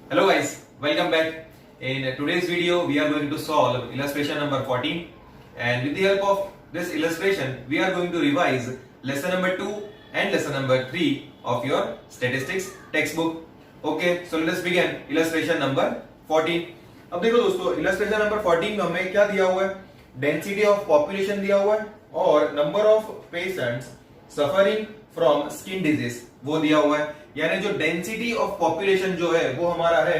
Hello guys, welcome back. In today's video, we are going to solve illustration number 14, and with the help of this illustration, we are going to revise lesson number 2 and lesson number 3 of your statistics textbook. Okay, so let us begin illustration number 14. अब देखो दोस्तों, illustration number 14 में हमें क्या दिया हुआ है? Density of population दिया हुआ है और number of patients suffering from skin disease वो दिया हुआ है। यानी जो डेंसिटी ऑफ पॉपुलेशन जो है वो हमारा है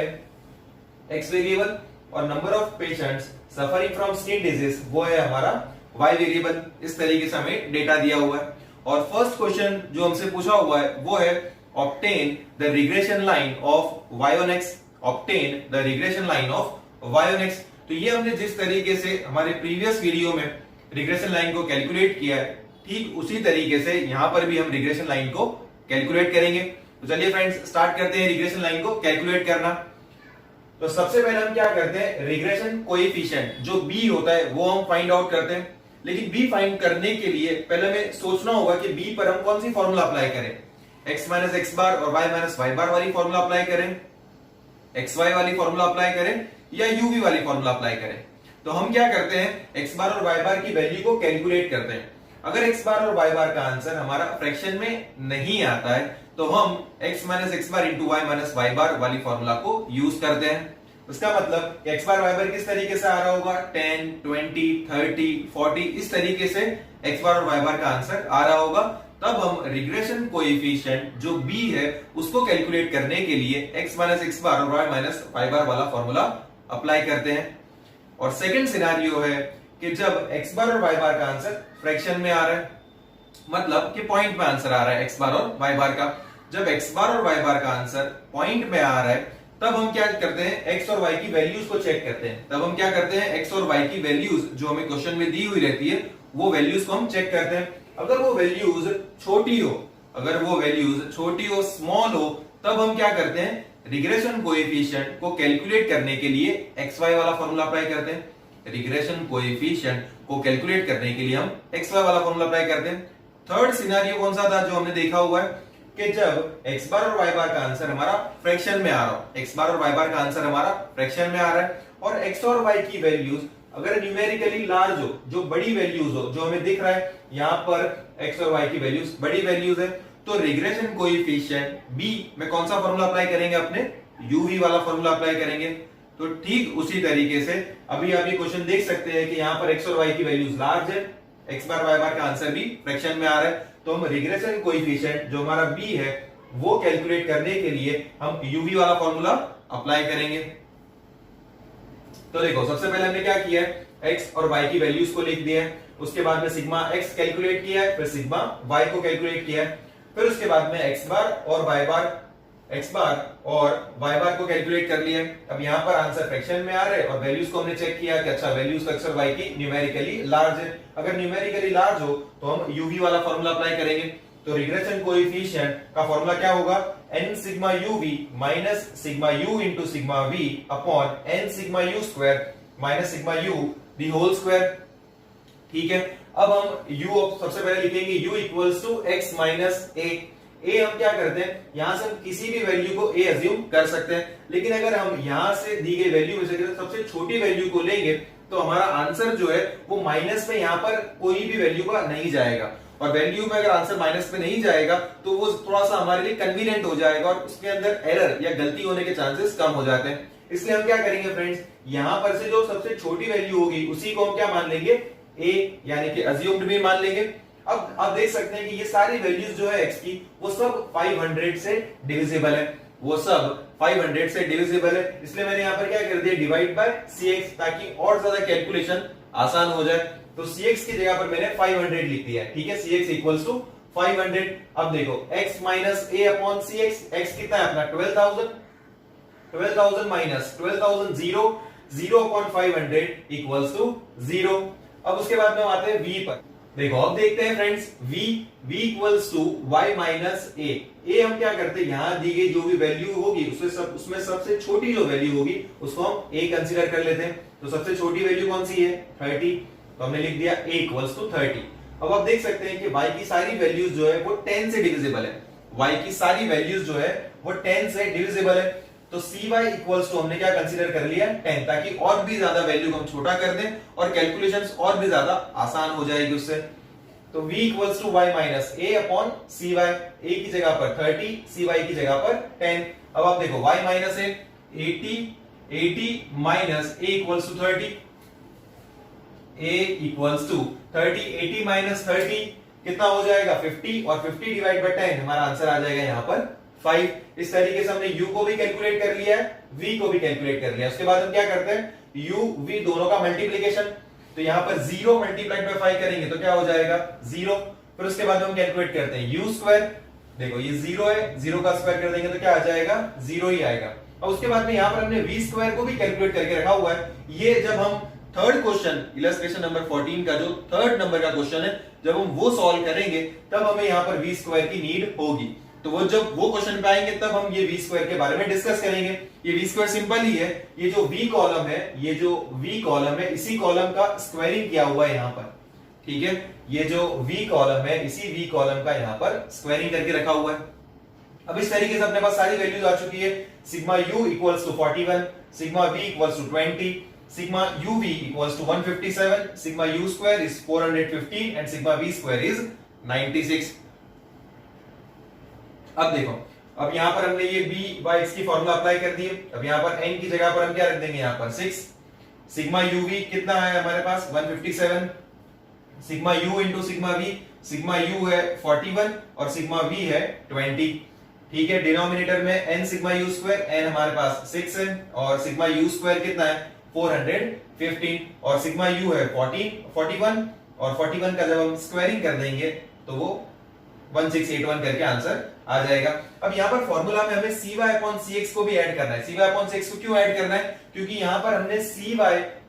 एक्स वेरिएबल और number of patients suffering from skin disease वो है हमारा वाई वेरिएबल। इस तरीके से हमें डेटा दिया हुआ है और फर्स्ट क्वेश्चन जो हमसे पूछा हुआ है वो है obtain the regression line of Y on X. Obtain the regression line of Y on X. तो ये हमने जिस तरीके से हमारे प्रीवियस वीडियो में रिग्रेशन लाइन को कैलकुलेट किया है, ठीक उसी तरीके से यहां पर भी हम रिग्रेशन लाइन को कैलकुलेट करेंगे। तो चलिए फ्रेंड्स स्टार्ट करते हैं रिग्रेशन लाइन को कैलकुलेट करना। तो सबसे पहले हम क्या करते हैं, रिग्रेशन कोएफिशिएंट जो b होता है वो हम फाइंड आउट करते हैं। लेकिन b फाइंड करने के लिए पहले हमें सोचना होगा कि b पर हम कौन सी फॉर्मूला अप्लाई करें, x माइनस एक्स बार और y माइनस वाई बार वाली फॉर्मूला अप्लाई करें, xy वाली फॉर्मूला अप्लाई करें या uv वाली फॉर्मूला अप्लाई करें। तो हम क्या करते हैं, x बार और y बार की वैल्यू को कैलकुलेट करते हैं। अगर x बार और y बार का आंसर हमारा फ्रैक्शन में नहीं आता है तो हम x minus x bar into Y minus Y बार वाली फॉर्मूला को यूज करते हैं। उसका मतलब x बार y बार किस तरीके से आ रहा होगा, 10, 20, 30, 40 इस तरीके से x बार और y बार का आंसर आ रहा होगा। तब हम रिग्रेशन कोएफिशिएंट जो b है उसको कैलकुलेट करने के लिए x माइनस एक्स बार और y माइनस वाई बार वाला फॉर्मूला अप्लाई करते हैं। और सेकंड सिनेरियो है कि जब x बार और y बार का आंसर फ्रैक्शन में आ रहा है, मतलब कि पॉइंट में आंसर आ रहा है x बार और y बार का। जब x बार और y बार का आंसर पॉइंट में आ रहा है तब हम क्या करते हैं, x और y की वैल्यूज को चेक करते हैं। तब हम क्या करते हैं, x और y की वैल्यूज जो हमें क्वेश्चन में दी हुई रहती है वो वैल्यूज को हम चेक करते हैं। अगर वो वैल्यूज छोटी हो, अगर वो वैल्यूज छोटी हो, स्मॉल हो, तब हम क्या करते हैं, रिग्रेशन कोएफिशिएंट को कैलकुलेट करने के लिए xy वाला फॉर्मूला अप्लाई करते हैं। रिग्रेशन कोएफिशिएंट को कैलकुलेट करने के लिए हम xy वाला फॉर्मूला अप्लाई करते हैं। थर्ड सिनेरियो कौन सा था जो हमने देखा हुआ है कि जब x बार और y बार का आंसर हमारा फ्रैक्शन में आ रहा हो, x बार और y बार का आंसर हमारा फ्रैक्शन में आ रहा है और x और y की वैल्यूज अगर न्यूमेरिकली लार्ज हो, जो बड़ी वैल्यूज हो, जो हमें दिख रहा है यहाँ पर x और y की वैल्यूज बड़ी वैल्यूज है, तो रिग्रेशन कोएफिशिएंट b में कौन सा फॉर्मूला अप्लाई करेंगे, अपने uv वाला फॉर्मूला अप्लाई करेंगे। तो ठीक उसी तरीके से अभी आप ये क्वेश्चन देख सकते हैं कि यहाँ पर x और y की वैल्यूज लार्ज है, x बार y बार का आंसर भी फ्रैक्शन में आ रहा है, तो हम रिग्रेशन कोएफिशिएंट जो हमारा b है वो कैलकुलेट करने के लिए हम uv वाला फॉर्मूला अप्लाई करेंगे। तो देखो सबसे पहले हमने क्या किया है, x और y की वैल्यूज को लिख दिया है, उसके बाद में सिग्मा x कैलकुलेट किया है, फिर सिग्मा y को कैलकुलेट किया है, फिर उसके बाद में x बार और y बार को कैलकुलेट कर लिया। अब यहाँ पर आंसर फ्रैक्शन में आ रहे हैं और वैल्यूज को हमने चेक किया कि अच्छा वैल्यूज x और y की न्यूमेरिकली लार्ज है। अगर न्यूमेरिकली लार्ज हो तो हम uv वाला फॉर्मूला अप्लाई करेंगे। तो रिग्रेशन कोएफिशिएंट का फॉर्मूला क्या होगा, n sigma uv minus sigma u into sigma v upon n sigma u square minus sigma u the whole square. ठीक है, अब हम u सबसे पहले लिखेंगे u equals to x minus a। ए हम क्या करते हैं, यहां से हम किसी भी वैल्यू को ए अज्यूम कर सकते हैं, लेकिन अगर हम यहां से दी गई वैल्यू में से सबसे छोटी वैल्यू को लेंगे तो हमारा आंसर जो है वो माइनस में यहां पर कोई भी वैल्यू का नहीं जाएगा। और वैल्यू में अगर आंसर माइनस में नहीं जाएगा तो वो थोड़ा सा हमारे लिए कन्वीनियंट हो जाएगा और उसके अंदर एरर या गलती होने के चांसेस कम हो जाते हैं। इसलिए हम क्या करेंगे फ्रेंड्स, यहां पर से जो सबसे छोटी वैल्यू होगी उसी को हम क्या मान लेंगे, ए यानी कि अज्यूम्ड भी मान लेंगे। अब आप देख सकते हैं कि ये सारी वैल्यूज जो है x की वो सब 500 से डिविजिबल है, वो सब 500 से डिविजिबल है, इसलिए मैंने यहाँ पर क्या कर दिया, डिवाइड बाय cx, ताकि और ज्यादा कैलकुलेशन आसान हो जाए। तो cx की जगह पर मैंने 500 लिख दिया है। ठीक है, cx इक्वल्स टू 500। अब देखो x minus a upon cx, x कितना है अपना 12,000 माइनस 12,000 0 अपॉन 500 इक्वल्स टू 0। अब उसके बाद में आते हैं v पर। देखो अब देखते हैं friends, v equals to y minus a हम क्या करते हैं, यहां दी गई जो भी वैल्यू होगी उसमें सबसे छोटी जो वैल्यू होगी उसको हम a कंसीडर कर लेते हैं। तो सबसे छोटी वैल्यू कौन सी है, 30, तो हमने लिख दिया a इक्वल्स टू 30। अब आप देख सकते हैं कि y की सारी वैल्यूज जो है वो 10 से डिविजिबल है, y की सारी वैल्यूज जो है वो 10 से डिविजिबल है। तो cy इक्वल्स टू हमने क्या कंसीडर कर लिया 10, ताकि और भी ज्यादा वैल्यू को हम छोटा कर दें और कैलकुलेशंस और भी ज्यादा आसान हो जाएगी उससे। तो v equals to y minus a upon cy, a की जगह पर 30, cy की जगह पर 10। अब आप देखो y minus a 80 minus a equals to 30, a equals to 30, 80 minus 30 कितना हो जाएगा 50, और 50 डिवाइड बाय 10 हमारा आंसर आ जाएगा यहाँ पर 5। इस तरीके से हमने u को भी कैलकुलेट कर लिया है, v को भी कैलकुलेट कर लिया है। उसके बाद हम क्या करते हैं u v दोनों का मल्टीप्लिकेशन, तो यहाँ पर 0 मल्टीप्लाइड बाय 5 करेंगे तो क्या हो जाएगा 0। फिर उसके बाद हम कैलकुलेट करते हैं u स्क्वायर, देखो ये 0 है, 0 का स्क्वायर कर देंगे तो क्या आ जाएगा 0 ही आएगा। और उसके बाद में यहाँ पर हमने v स्क्वायर को भी कैलकुलेट करके रखा हुआ है। ये जब हम थर्ड क्वेश्चन इलस्ट्रेशन नंबर 14 का जो थर्ड नंबर का क्वेश्चन है, जब हम वो सॉल्व करेंगे तब हमें यहाँ पर v स्क्वायर की नीड होगी। तो वो जब वो क्वेश्चन पे आएंगे तब हम ये v स्क्वायर के बारे में डिस्कस करेंगे। ये v स्क्वायर सिंपल ही है, ये जो v कॉलम है, ये जो v कॉलम है इसी कॉलम का स्क्वायरिंग किया हुआ है यहाँ पर, ठीक है। ये जो v कॉलम है इसी v कॉलम का यहाँ पर स्क्वायरिंग करके रखा हुआ है। अब इस तरीके से अपने पास सारी वैल्यूज आ चुकी है। Sigma u equals to 41, sigma v equals to 20, sigma uv equals to 157, sigma u square is 415 and sigma v square is 96। अब देखो, अब यहां पर हमने ये b by x की फॉर्मूला अप्लाई कर दी है। अब यहां पर n की जगह पर हम क्या रख देंगे यहाँ पर 6। सिग्मा uv कितना है हमारे पास 157, sigma u into sigma v, sigma u है 41 और सिग्मा v है 20, ठीक है। डिनोमिनेटर में n sigma u square, n हमारे पास 6 है और सिग्मा u स्क्वायर कितना है 415 और सिग्मा u है 41 और 41 का जब हम स्क्वायरिंग कर देंगे तो वो 1681 करके आंसर आ जाएगा। अब यहाँ पर फॉर्मूला में हमें cy अपॉन cx को भी ऐड करना है। cy अपॉन cx को क्यों ऐड करना है, क्योंकि यहाँ पर हमने cy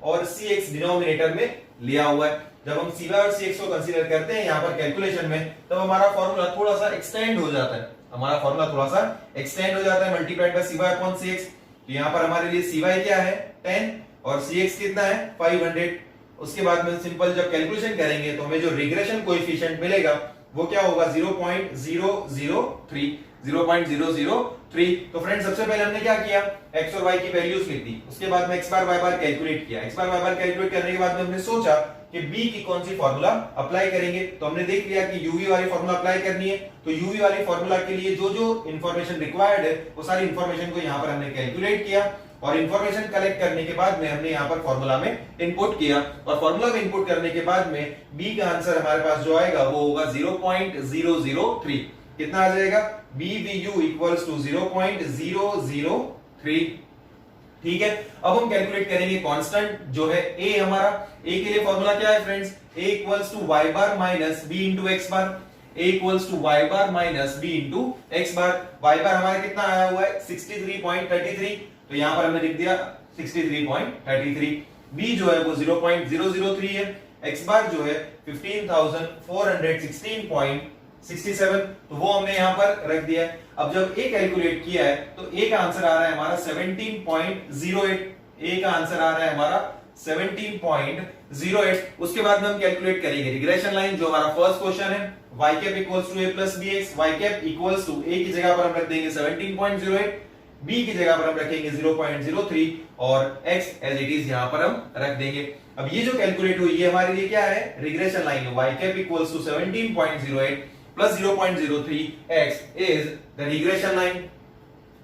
और cx डिनोमिनेटर में लिया हुआ है। जब हम cy और cx को कंसीडर करते हैं यहाँ पर कैलकुलेशन में, तब हमारा फॉर्मूला थोड़ा सा एक्सटेंड हो जाता है, हमारा फॉर्मूला थोड़ा सा एक्सटेंड हो जाता है multiplied by cy upon cx। तो यहाँ पर हमारे लिए cy क्या है 10 और cx कितना है 500। उसके बाद में सिंपल जब कैलकुलेशन करेंगे तो हमें जो रिग्रेशन कोएफिशिएंट मिलेगा वो क्या होगा 0.003, 0.003। तो फ्रेंड्स सबसे पहले हमने क्या किया x और y की वैल्यूज लिख दी, उसके बाद में x बार y बार कैलकुलेट किया। x बार y बार कैलकुलेट करने के बाद में हमने सोचा कि b की कौन सी फार्मूला अप्लाई करेंगे, तो हमने देख लिया कि uv वाली फार्मूला अप्लाई करनी है। तो uv वाली फार्मूला के लिए जो जो इंफॉर्मेशन रिक्वायर्ड है वो सारी इंफॉर्मेशन को यहाँ पर हमने कैलकुलेट किया और इंफॉर्मेशन कलेक्ट करने के बाद में हमने यहाँ पर फॉर्मूला में इनपुट किया और फॉर्मूला में इनपुट करने के बाद में b का आंसर हमारे पास जो आएगा वो होगा 0.003। कितना आ जाएगा bvu इक्वल्स टू 0.003, ठीक है। अब हम कैलकुलेट करेंगे कांस्टेंट जो है a हमारा। a के लिए फॉर्मूला क्या है friends, a equals to y bar minus b into X bar, a equals to y bar minus b into X bar. y bar हमारा कितना आया हुआ है 63.33, तो यहां पर हमने लिख दिया 63.33। b जो है वो 0.003 है, x बार जो है 15,416.67, तो वो हमने यहां पर रख दिया है। अब जब a कैलकुलेट किया है तो a का आंसर आ रहा है हमारा 17.08, a का आंसर आ रहा है हमारा 17.08। उसके बाद में हम कैलकुलेट करेंगे रिग्रेशन लाइन, जो हमारा फर्स्ट क्वेश्चन है y cap equals to a plus bx, y cap equals to a की जगह पर हम रख देंगे 17.08, b की जगह पर हम रखेंगे 0.03 और x एज इट इज यहां पर हम रख देंगे। अब ये जो कैलकुलेट हुई ये हमारे लिए क्या है रिग्रेशन लाइन है, y cap equals to 17.08 plus 0.03 x is the regression line.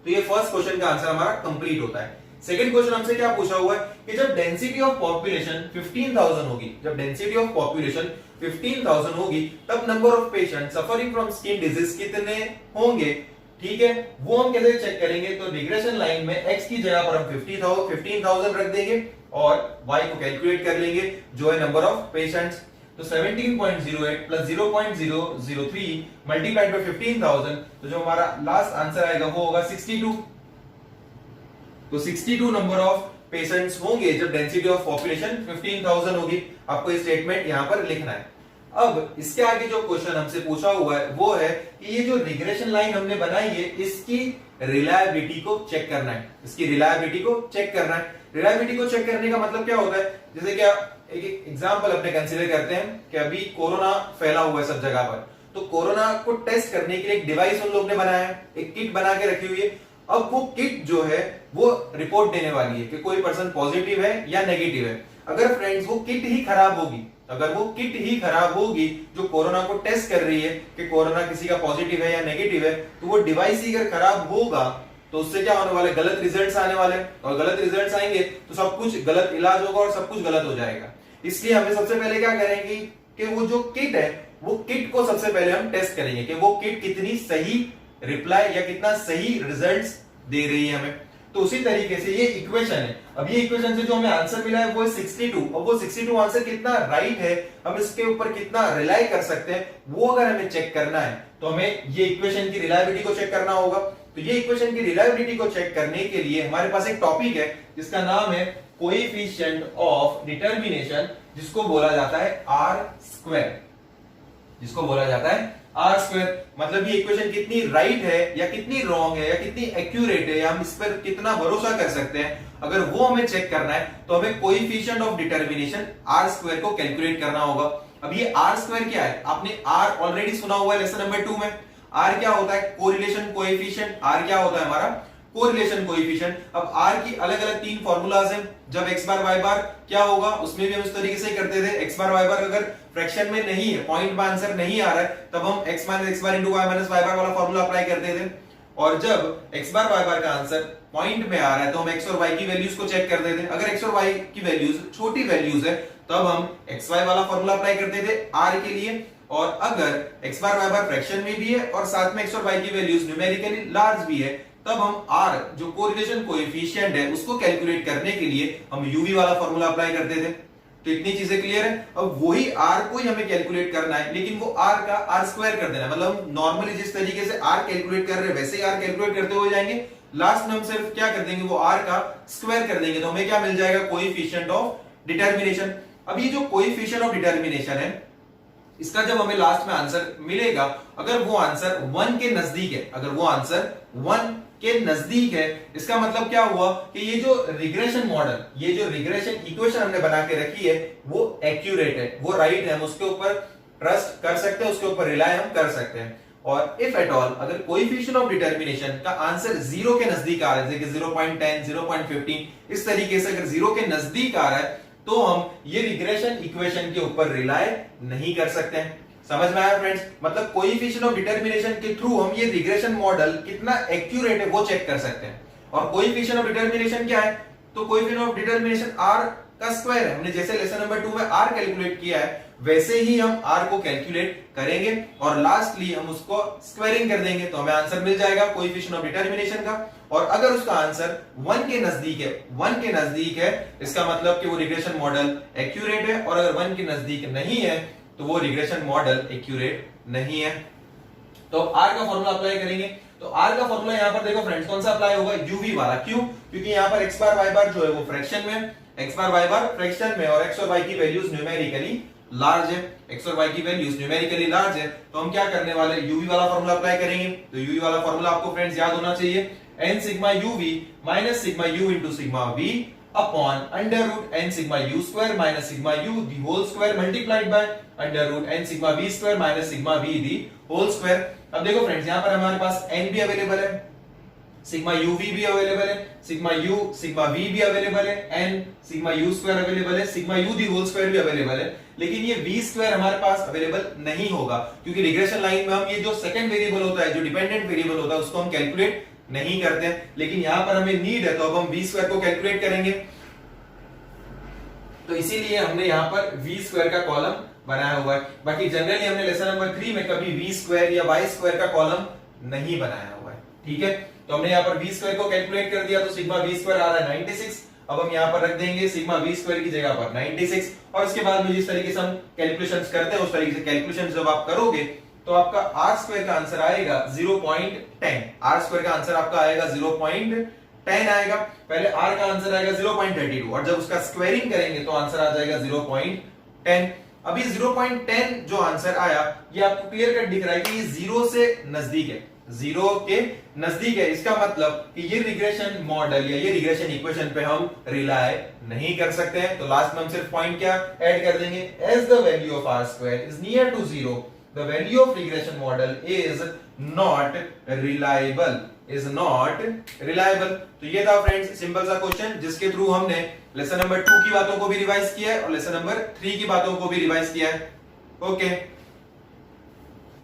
तो ये फर्स्ट क्वेश्चन का आंसर हमारा कंप्लीट होता है। सेकंड क्वेश्चन हमसे क्या पूछा हुआ है कि जब डेंसिटी ऑफ पॉपुलेशन 15,000 होगी, जब डेंसिटी ऑफ पॉपुलेशन 15,000 होगी तब number of patient suffering from skin disease कितने होंगे, ठीक है। वो हम कैसे चेक करेंगे, तो रिग्रेशन लाइन में x की जगह पर हम 15,000 रख देंगे और y को कैलकुलेट कर लेंगे जो है नंबर ऑफ पेशेंट्स। तो 17.08 प्लस 0.003 मल्टीप्लाइड बाय 15,000, तो जो हमारा लास्ट आंसर आएगा वो होगा 62। तो 62 नंबर ऑफ पेशेंट्स होंगे जब डेंसिटी ऑफ पॉपुलेशन 15,000 होगी। आपको ये स्टेटमेंट यहां पर लिखना है। अब इसके आगे जो क्वेश्चन हमसे पूछा हुआ है वो है कि ये जो रिग्रेशन लाइन हमने बनाई है इसकी रिलायबिलिटी को चेक करना है, इसकी रिलायबिलिटी को चेक करना है। रिलायबिलिटी को चेक करने का मतलब क्या होता है, जैसे क्या एक एग्जांपल अपने कंसीडर करते हैं कि अभी कोरोना फैला हुआ है सब जगह पर, तो कोरोना को टेस्ट करने के लिए एक डिवाइस उन लोग ने बनाया है, एक किट बना के रखी हुई है। अब वो किट जो है वो रिपोर्ट देने वाली है कि कोई पर्सन पॉजिटिव है या नेगेटिव है। अगर फ्रेंड्स वो किट ही खराब होगी, अगर वो किट ही खराब होगी जो कोरोना को टेस्ट कर रही है कि कोरोना किसी का पॉजिटिव है या नेगेटिव है, तो वो डिवाइस ही अगर खराब होगा तो उससे क्या होने वाले, गलत रिजल्ट्स आने वाले, और गलत रिजल्ट्स आएंगे तो सब कुछ गलत इलाज होगा और सब कुछ गलत हो जाएगा। इसलिए हमें सबसे पहले क्या करेंगे कि वो जो किट है वो किट को सबसे पहले हम टेस्ट करेंगे कि वो किट कितनी सही रिप्लाई या कितना सही रिजल्ट्स दे रही है हमें। तो उसी तरीके से ये इक्वेशन है, अब ये इक्वेशन से जो हमें आंसर मिला है वो है 62, और वो 62 आंसर कितना राइट है, हम इसके ऊपर कितना रिलाई कर सकते हैं, वो अगर हमें चेक करना है तो हमें ये इक्वेशन की रिलायबिलिटी को चेक करना होगा। तो ये इक्वेशन की रिलायबिलिटी को चेक करने के लिए हमारे पास एक टॉपिक है जिसका नाम है कोएफिशिएंट ऑफ डिटर्मिनेशन, जिसको बोला जाता है आर स्क्वायर, जिसको बोला जाता है आर स्क्वायर। मतलब ये इक्वेशन कितनी राइट है या कितनी रॉन्ग है या कितनी एक्यूरेट है या हम इस पर कितना भरोसा कर सकते हैं, अगर वो हमें चेक करना है तो हमें coefficient of determination R square को कैलकुलेट करना होगा। अब ये आर स्क्वायर क्या है, आपने आर ऑलरेडी सुना हुआ है लेसन नंबर 2 में। आर क्या होता है, कोरिलेशन कोएफिशिएंट। आर क्या होता है हमारा, कोरिलेशन कोएफिशिएंट। अब आर की अलग अलग 3 फार्मूलाज हैं। जब x बार y बार क्या होगा, उसमें भी हम इस तरीके से ही करते थे। x बार y बार अगर फ्रैक्शन में नहीं है, पॉइंट में आंसर नहीं आ रहा है, तब हम x minus x bar into y minus y बार वाला फार्मूला अप्लाई करते थे। और जब x बार y बार का आंसर पॉइंट में आ रहा है तो हम x और y की वैल्यूज को चेक करते थे। अगर x और y की वैल्यूज छोटी वैल्यूज है तब हम xy वाला फार्मूला अप्लाई करते थे r के लिए। और अगर x बार y बार फ्रैक्शन में भी है और साथ में x और y की वैल्यूज न्यूमेरिकली लार्ज भी है, तब हम r जो कोरिलेशन कोएफिशिएंट है उसको कैलकुलेट करने के लिए हम uv वाला फार्मूला अप्लाई करते थे। तो इतनी चीजें क्लियर है। अब वही r को ही हमें कैलकुलेट करना है, लेकिन वो r का r स्क्वायर कर देना है। मतलब हम नॉर्मली जिस तरीके से r कैलकुलेट कर रहे हैं वैसे ही r कैलकुलेट करते हुए जाएंगे, लास्ट में हम सिर्फ क्या कर देंगे, वो r का स्क्वायर कर देंगे, तो हमें क्या मिल जाएगा, कोएफिशिएंट ऑफ डिटर्मिनेशन। अब ये जो कोएफिशिएंट ऑफ डिटर्मिनेशन है, इसका जब हमें लास्ट में आंसर मिलेगा, अगर वो आंसर 1 के नजदीक है, अगर वो आंसर 1 के नजदीक है, इसका मतलब क्या हुआ कि ये जो रिग्रेशन मॉडल, ये जो रिग्रेशन इक्वेशन हमने बना के रखी है वो एक्यूरेट है, वो राइट है, हम उसके ऊपर ट्रस्ट कर सकते हैं, उसके ऊपर रिलाय हम कर सकते हैं। और इफ एट ऑल अगर कोएफिशिएंट ऑफ डिटर्मिनेशन का आंसर 0 के नजदीक आ रहा है, जैसे 0.10, 0.15, इस तरीके से अगर 0 के नजदीक आ रहा है तो हम ये रिग्रेशन इक्वेशन के ऊपर रिलाय नहीं कर सकते हैं। समझ में आया फ्रेंड्स? मतलब कोएफिशिएंट ऑफ डिटर्मिनेशन के थ्रू हम ये रिग्रेशन मॉडल कितना एक्यूरेट है वो चेक कर सकते हैं। और कोएफिशिएंट ऑफ डिटर्मिनेशन क्या है, तो कोएफिशिएंट ऑफ डिटर्मिनेशन r का स्क्वायर है। हमने जैसे लेसन नंबर 2 में r कैलकुलेट किया है वैसे ही हम r को कैलकुलेट करेंगे और लास्टली हम उसको स्क्वायरिंग कर देंगे, तो हमें आंसर मिल जाएगा कोएफिशिएंट ऑफ डिटर्मिनेशन का। और अगर उसका आंसर 1 के नजदीक है, 1 के नजदीक है, इसका मतलब कि वो रिग्रेशन मॉडल एक्यूरेट है। और अगर 1 के नजदीक नहीं है तो वो रिग्रेशन मॉडल एक्यूरेट नहीं है। तो r का फॉर्मूला अप्लाई करेंगे, तो r का फॉर्मूला यहां पर देखो फ्रेंड्स कौन सा अप्लाई होगा, uv वाला। क्यों? क्योंकि यहां पर x बार y बार जो है वो फ्रैक्शन में, x बार y बार फ्रैक्शन में, और x और y की वैल्यूज न्यूमेरिकली लार्ज है, x और y की वैल्यूज न्यूमेरिकली लार्ज है, तो हम क्या करने वाले, uv वाला फॉर्मूला अप्लाई करेंगे। तो uv वाला फॉर्मूला आपको फ्रेंड्स याद होना चाहिए, n sigma uv minus sigma u into sigma v upon under root n sigma u square minus sigma u the whole square multiplied by under root n sigma v square minus sigma v the whole square. अब देखो friends यहां पर हमारे पास n भी available है, sigma uv भी available है, सिग्मा u सिग्मा v भी अवेलेबल है, n sigma u square available है, sigma u the whole square भी अवेलेबल है। लेकिन ये v स्क्वायर हमारे पास अवेलेबल नहीं होगा, क्योंकि रिग्रेशन लाइन में हम ये जो सेकंड वेरिएबल होता है, जो डिपेंडेंट वेरिएबल होता है, उसको हम कैलकुलेट नहीं करते हैं। लेकिन यहां पर हमें नीड है तो अब हम v स्क्वायर को कैलकुलेट करेंगे। तो इसीलिए हमने यहां पर v स्क्वायर का कॉलम बनाया हुआ है। बाकी जनरली हमने लेसन नंबर 3 में कभी v स्क्वायर या y स्क्वायर का कॉलम नहीं बनाया हुआ है। ठीक है, तो हमने यहां पर v स्क्वायर को कैलकुलेट कर दिया, तो सिग्मा v स्क्वायर आ रहा है 96। अब हम यहां पर रख देंगे सिग्मा v स्क्वायर की जगह पर 96, और इसके बाद में जिस तरीके से हम कैलकुलेशंस करते हैं उस तरीके से कैलकुलेशंस जब आप करोगे तो आपका r स्क्वायर का आंसर आएगा 0.10। r स्क्वायर का आंसर आपका आएगा 0.10 आएगा। पहले r का आंसर आएगा 0.32, और जब उसका स्क्वायरिंग करेंगे तो आंसर आ जाएगा 0.10। अभी 0.10 जो आंसर आया ये आपको क्लियर कट दिख रहा है कि ये 0 से नजदीक है, 0 के नजदीक है। इसका मतलब कि ये रिग्रेशन मॉडल या ये रिग्रेशन इक्वेशन पे हम रिलाय नहीं कर सकते हैं। तो लास्ट में हम सिर्फ पॉइंट क्या ऐड कर देंगे, as the value of r square is near to 0 the value of regression model is not reliable। is not reliable। तो ये था फ्रेंड्स सिंपल सा क्वेश्चन जिसके थ्रू हमने लेसन नंबर 2 की बातों को भी रिवाइज किया है और लेसन नंबर 3 की बातों को भी रिवाइज किया है। ओके